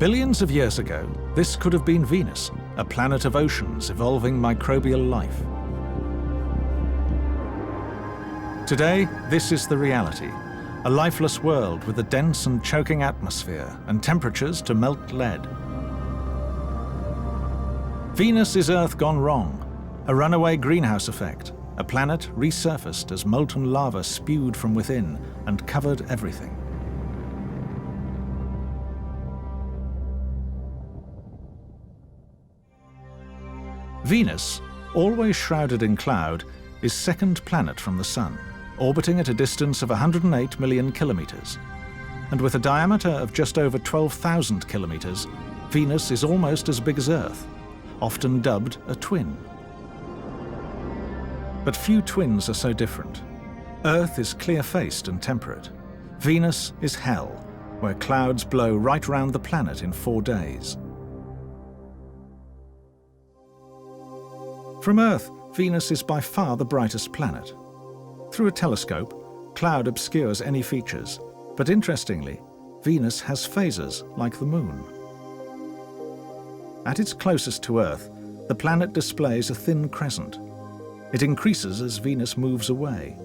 Billions of years ago, this could have been Venus, a planet of oceans evolving microbial life. Today, this is the reality, a lifeless world with a dense and choking atmosphere and temperatures to melt lead. Venus is Earth gone wrong, a runaway greenhouse effect, a planet resurfaced as molten lava spewed from within and covered everything. Venus, always shrouded in cloud, is second planet from the Sun, orbiting at a distance of 108 million kilometers. And with a diameter of just over 12,000 kilometers, Venus is almost as big as Earth, often dubbed a twin. But few twins are so different. Earth is clear-faced and temperate. Venus is hell, where clouds blow right round the planet in 4 days. From Earth, Venus is by far the brightest planet. Through a telescope, cloud obscures any features, but interestingly, Venus has phases like the Moon. At its closest to Earth, the planet displays a thin crescent. It increases as Venus moves away.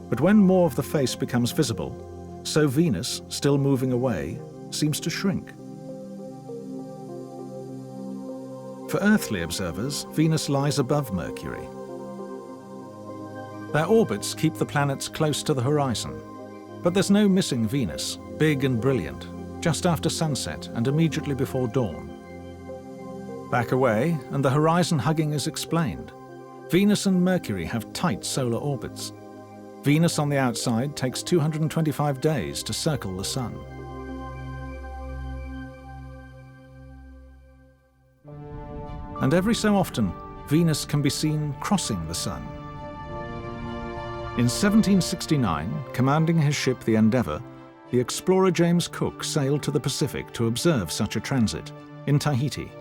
But when more of the face becomes visible, so Venus, still moving away, seems to shrink. For earthly observers, Venus lies above Mercury. Their orbits keep the planets close to the horizon. But there's no missing Venus, big and brilliant, just after sunset and immediately before dawn. Back away, and the horizon hugging is explained. Venus and Mercury have tight solar orbits. Venus on the outside takes 225 days to circle the Sun. And every so often, Venus can be seen crossing the Sun. In 1769, commanding his ship the Endeavour, the explorer James Cook sailed to the Pacific to observe such a transit, in Tahiti.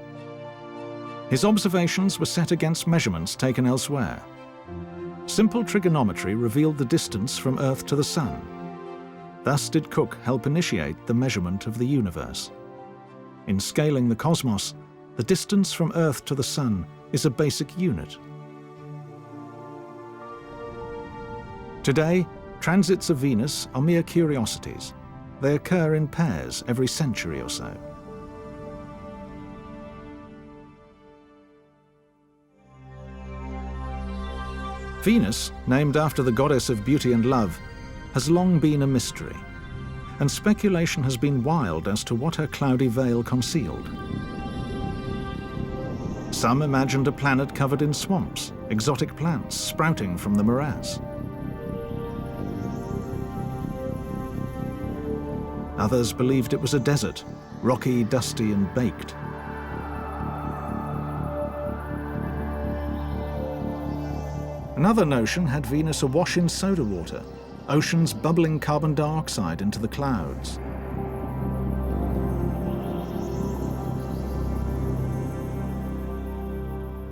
His observations were set against measurements taken elsewhere. Simple trigonometry revealed the distance from Earth to the Sun. Thus did Cook help initiate the measurement of the universe. In scaling the cosmos, the distance from Earth to the Sun is a basic unit. Today, transits of Venus are mere curiosities. They occur in pairs every century or so. Venus, named after the goddess of beauty and love, has long been a mystery, and speculation has been wild as to what her cloudy veil concealed. Some imagined a planet covered in swamps, exotic plants sprouting from the morass. Others believed it was a desert, rocky, dusty, and baked. Another notion had Venus awash in soda water, oceans bubbling carbon dioxide into the clouds.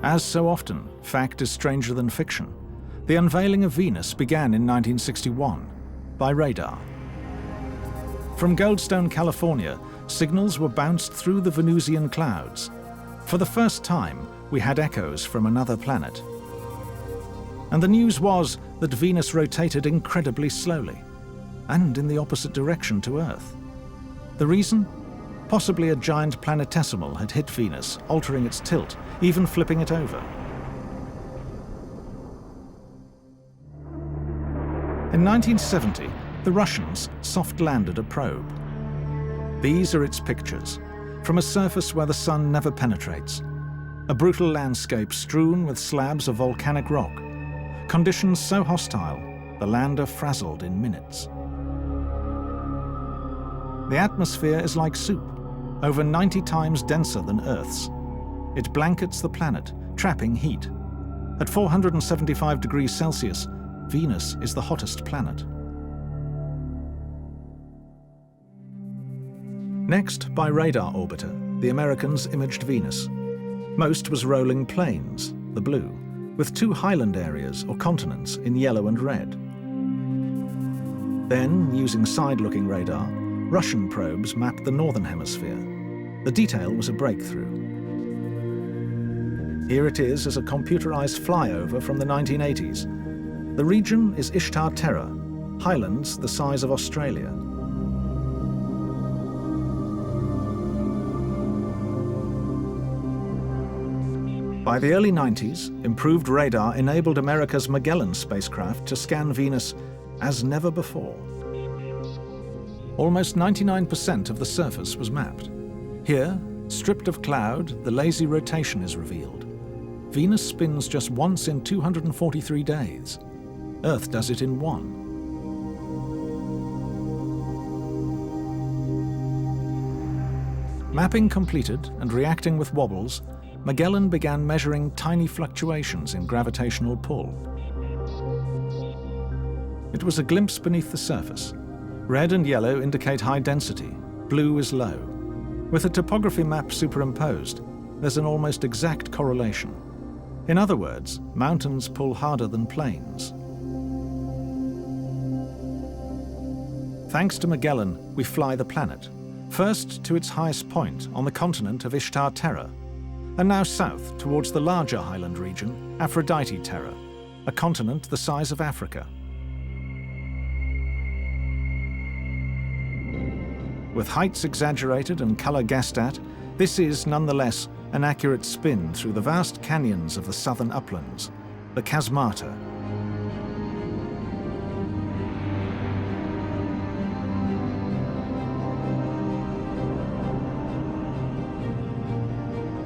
As so often, fact is stranger than fiction. The unveiling of Venus began in 1961 by radar. From Goldstone, California, signals were bounced through the Venusian clouds. For the first time, we had echoes from another planet. And the news was that Venus rotated incredibly slowly, and in the opposite direction to Earth. The reason? Possibly a giant planetesimal had hit Venus, altering its tilt, even flipping it over. In 1970, the Russians soft-landed a probe. These are its pictures, from a surface where the sun never penetrates. A brutal landscape strewn with slabs of volcanic rock. Conditions so hostile, the lander frazzled in minutes. The atmosphere is like soup, over 90 times denser than Earth's. It blankets the planet, trapping heat. At 475 degrees Celsius, Venus is the hottest planet. Next, by radar orbiter, the Americans imaged Venus. Most was rolling plains, the blue, with 2 highland areas or continents in yellow and red. Then, using side-looking radar, Russian probes mapped the northern hemisphere. The detail was a breakthrough. Here it is as a computerized flyover from the 1980s. The region is Ishtar Terra, highlands the size of Australia. By the early 90s, improved radar enabled America's Magellan spacecraft to scan Venus as never before. Almost 99% of the surface was mapped. Here, stripped of cloud, the lazy rotation is revealed. Venus spins just once in 243 days. Earth does it in one. Mapping completed and reacting with wobbles, Magellan began measuring tiny fluctuations in gravitational pull. It was a glimpse beneath the surface. Red and yellow indicate high density, blue is low. With a topography map superimposed, there's an almost exact correlation. In other words, mountains pull harder than plains. Thanks to Magellan, we fly the planet, first to its highest point on the continent of Ishtar Terra, and now south towards the larger highland region, Aphrodite Terra, a continent the size of Africa. With heights exaggerated and color guessed at, this is nonetheless an accurate spin through the vast canyons of the southern uplands, the chasmata.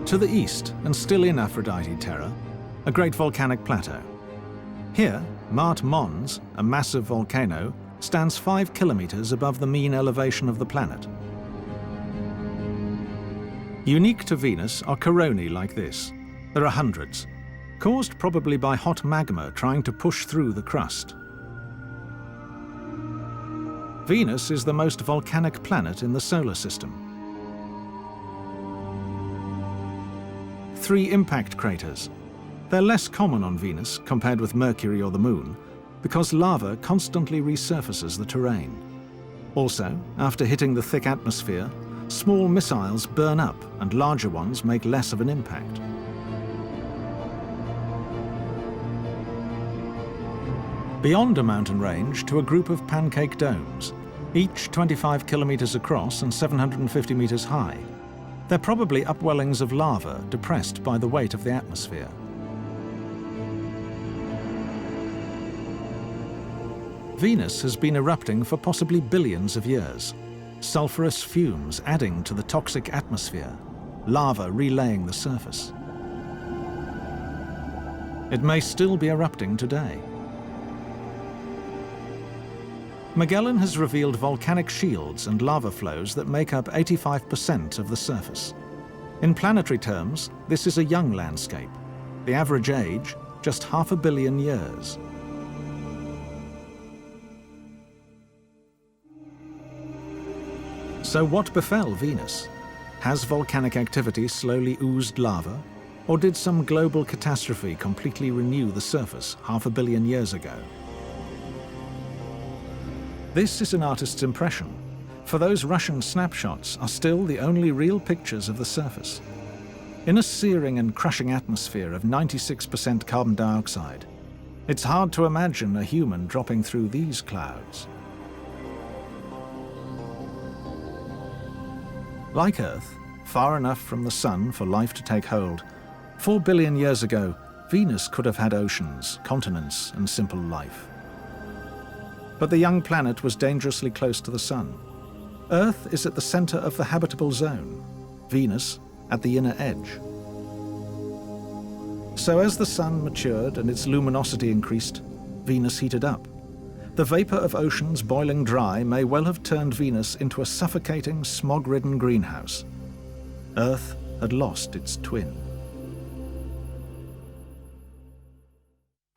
To the east, and still in Aphrodite Terra, a great volcanic plateau. Here, Mart Mons, a massive volcano, stands 5 kilometers above the mean elevation of the planet. Unique to Venus are coronae like this. There are hundreds, caused probably by hot magma trying to push through the crust. Venus is the most volcanic planet in the solar system. 3 impact craters. They're less common on Venus compared with Mercury or the Moon, because lava constantly resurfaces the terrain. Also, after hitting the thick atmosphere, small missiles burn up and larger ones make less of an impact. Beyond a mountain range to a group of pancake domes, each 25 kilometers across and 750 meters high. They're probably upwellings of lava depressed by the weight of the atmosphere. Venus has been erupting for possibly billions of years. Sulfurous fumes adding to the toxic atmosphere, lava relaying the surface. It may still be erupting today. Magellan has revealed volcanic shields and lava flows that make up 85% of the surface. In planetary terms, this is a young landscape. The average age, just 500 million years. So what befell Venus? Has volcanic activity slowly oozed lava? Or did some global catastrophe completely renew the surface 500 million years ago? This is an artist's impression, for those Russian snapshots are still the only real pictures of the surface. In a searing and crushing atmosphere of 96% carbon dioxide, it's hard to imagine a human dropping through these clouds. Like Earth, far enough from the Sun for life to take hold, 4 billion years ago, Venus could have had oceans, continents, and simple life. But the young planet was dangerously close to the Sun. Earth is at the center of the habitable zone, Venus at the inner edge. So as the Sun matured and its luminosity increased, Venus heated up. The vapor of oceans boiling dry may well have turned Venus into a suffocating, smog-ridden greenhouse. Earth had lost its twin.